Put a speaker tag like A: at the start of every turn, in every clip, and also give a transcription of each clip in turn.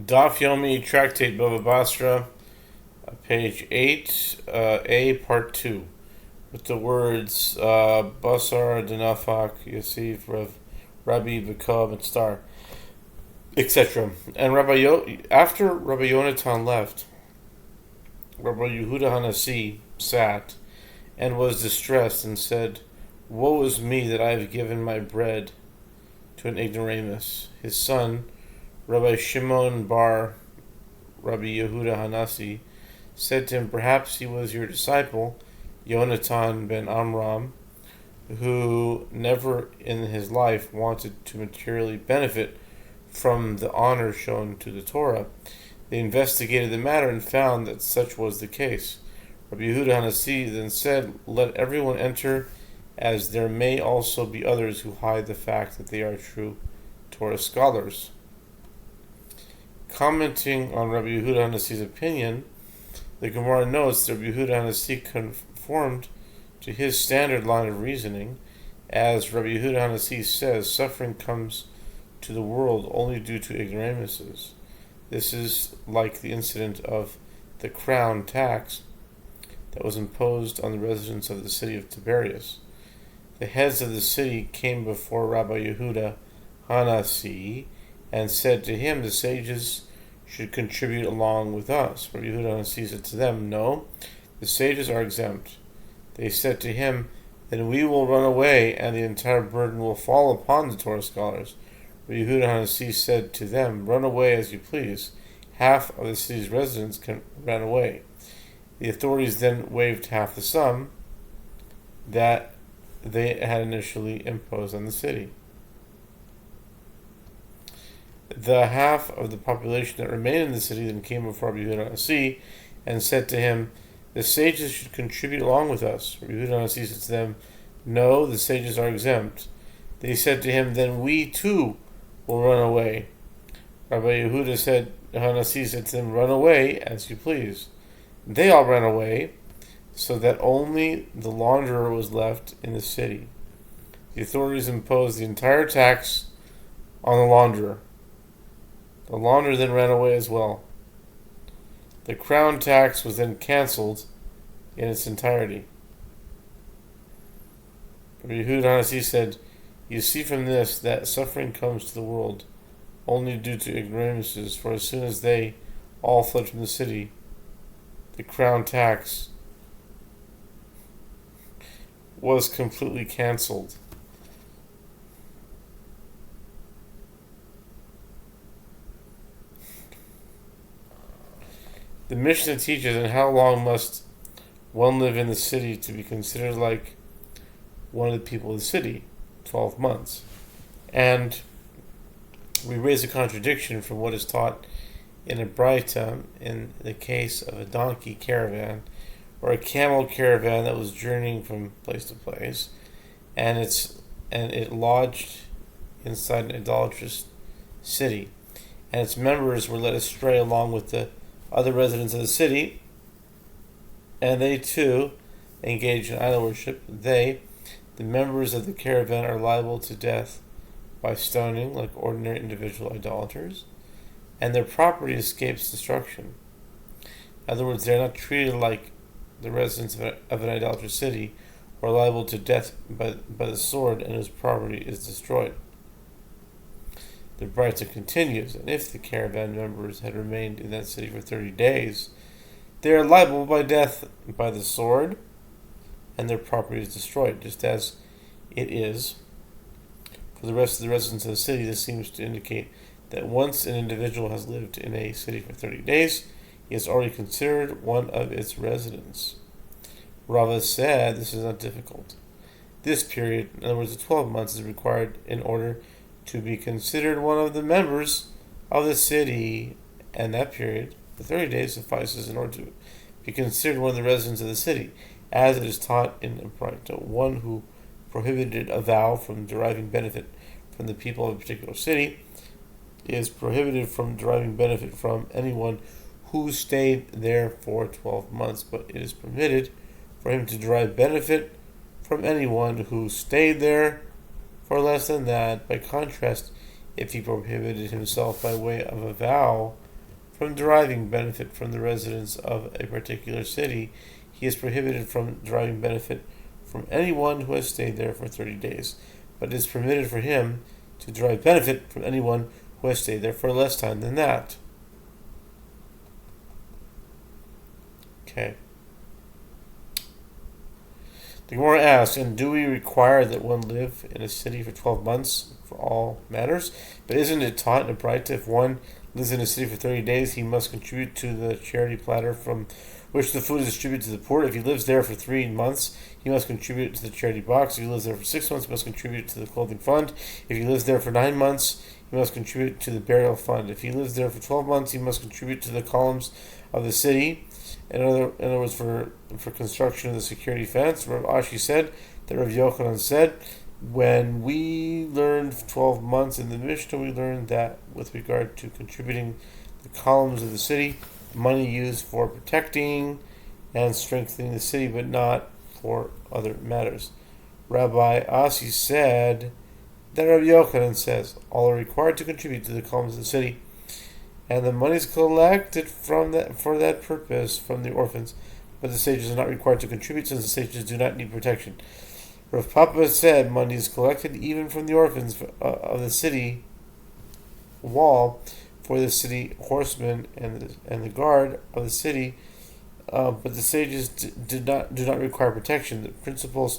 A: Daf Yomi Tractate Bava Batra, page 8, A, part 2, with the words Basar, Denafak, Yosef, Rabbi, Bekov, and Star, etc. And after Rabbi Yonatan left, Rabbi Yehuda Hanasi sat and was distressed and said, "Woe is me that I have given my bread to an ignoramus." His son, Rabbi Shimon bar Rabbi Yehuda Hanasi, said to him, "Perhaps he was your disciple, Yonatan ben Amram, who never in his life wanted to materially benefit from the honor shown to the Torah." They investigated the matter and found that such was the case. Rabbi Yehuda Hanasi then said, "Let everyone enter, as there may also be others who hide the fact that they are true Torah scholars." Commenting on Rabbi Yehuda Hanasi's opinion, the Gemara notes that Rabbi Yehuda Hanasi conformed to his standard line of reasoning. As Rabbi Yehuda Hanasi says, suffering comes to the world only due to ignoramuses. This is like the incident of the crown tax that was imposed on the residents of the city of Tiberias. The heads of the city came before Rabbi Yehuda Hanasi and said to him, "The sages should contribute along with us." Rabbi Yehuda Hanasi said to them, "No, the sages are exempt." They said to him, "Then we will run away, and the entire burden will fall upon the Torah scholars." Rabbi Yehuda Hanasi said to them, "Run away as you please. Half of the city's residents can run away." The authorities then waived half the sum that they had initially imposed on the city. The half of the population that remained in the city then came before Rabbi Yehuda Hanasi and said to him, "The sages should contribute along with us." Rabbi Yehuda Hanasi said to them, "No, the sages are exempt." They said to him, "Then we too will run away." Rabbi Yehuda Hanasi said to them, "Run away as you please." They all ran away, so that only the launderer was left in the city. The authorities imposed the entire tax on the launderer. The launderer then ran away as well. The crown tax was then cancelled in its entirety. Rabbi Yehuda Hanasi said, "You see from this that suffering comes to the world only due to ignoramuses, for as soon as they all fled from the city, the crown tax was completely cancelled." The Mishnah teaches, "And how long must one live in the city to be considered like one of the people of the city?" 12 months. And we raise a contradiction from what is taught in a Braita in the case of a donkey caravan or a camel caravan that was journeying from place to place, and it lodged inside an idolatrous city, and its members were led astray along with the other residents of the city, and they too engaged in idol worship. The members of the caravan, are liable to death by stoning like ordinary individual idolaters, and their property escapes destruction. In other words, they are not treated like the residents of an idolatrous city, or are liable to death by the sword, and whose property is destroyed. The Batra continues, "And if the caravan members had remained in that city for 30 days, they are liable by death by the sword, and their property is destroyed." Just as it is for the rest of the residents of the city, this seems to indicate that once an individual has lived in a city for 30 days, he is already considered one of its residents. Rava said this is not difficult. This period, in other words, the 12 months, is required in order to be considered one of the members of the city, and that period, the 30 days, suffices in order to be considered one of the residents of the city, as it is taught in a Braita. One who prohibited a vow from deriving benefit from the people of a particular city is prohibited from deriving benefit from anyone who stayed there for 12 months, but it is permitted for him to derive benefit from anyone who stayed there for less than that. By contrast, if he prohibited himself by way of a vow from deriving benefit from the residents of a particular city, he is prohibited from deriving benefit from anyone who has stayed there for 30 days, but it is permitted for him to derive benefit from anyone who has stayed there for less time than that. Okay. The Gemara asks, and do we require that one live in a city for 12 months for all matters? But isn't it taught in a Batra, if one lives in a city for 30 days, he must contribute to the charity platter from which the food is distributed to the poor? If he lives there for 3 months, he must contribute to the charity box. If he lives there for 6 months, he must contribute to the clothing fund. If he lives there for 9 months, he must contribute to the burial fund. If he lives there for 12 months, he must contribute to the columns of the city. In other words, for construction of the security fence. Rav Ashi said that Rav Yochanan said, when we learned 12 months in the Mishnah, we learned that with regard to contributing the columns of the city, money used for protecting and strengthening the city, but not for other matters. Rabbi Asi said that Rav Yochanan says, all are required to contribute to the columns of the city, and the money is collected for that purpose from the orphans, but the sages are not required to contribute since the sages do not need protection. Rav Papa said money is collected even from the orphans of the city wall for the city horsemen and the guard of the city, but the sages do not require protection. The principle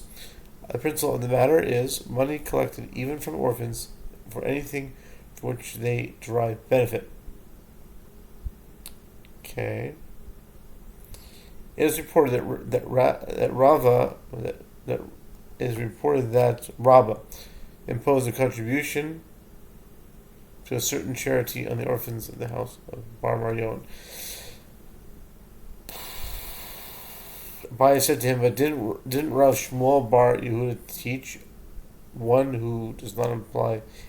A: of the matter is money collected even from orphans for anything for which they derive benefit. Okay. It is reported that Rabba imposed a contribution to a certain charity on the orphans of the house of Bar Maryon. Baya said to him, but didn't Rav Shmuel Bar Yehuda teach one who does not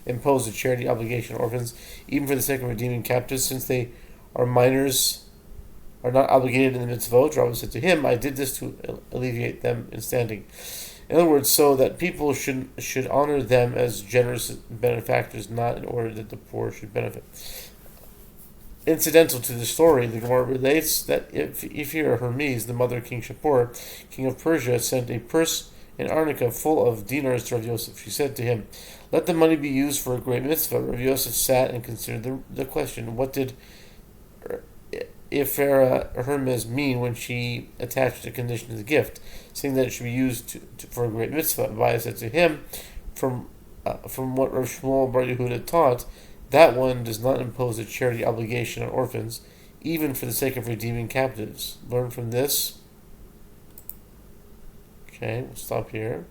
A: impose a charity obligation on orphans, even for the sake of redeeming captives, since they are minors, are not obligated in the mitzvot? Rabbi said to him, I did this to alleviate them in standing. In other words, so that people should honor them as generous benefactors, not in order that the poor should benefit. Incidental to the story, the Gemara relates that if Hermes, the mother of King Shapur, king of Persia, sent a purse in arnica full of dinars to Rav Yosef, she said to him, let the money be used for a great mitzvah. Rav Yosef sat and considered the question. What did Hermes mean when she attached a condition to the gift, saying that it should be used for a great mitzvah? Baya said to him, from what Rav Shmuel Bar Yehuda taught, that one does not impose a charity obligation on orphans, even for the sake of redeeming captives. Learn from this. Okay, we'll stop here.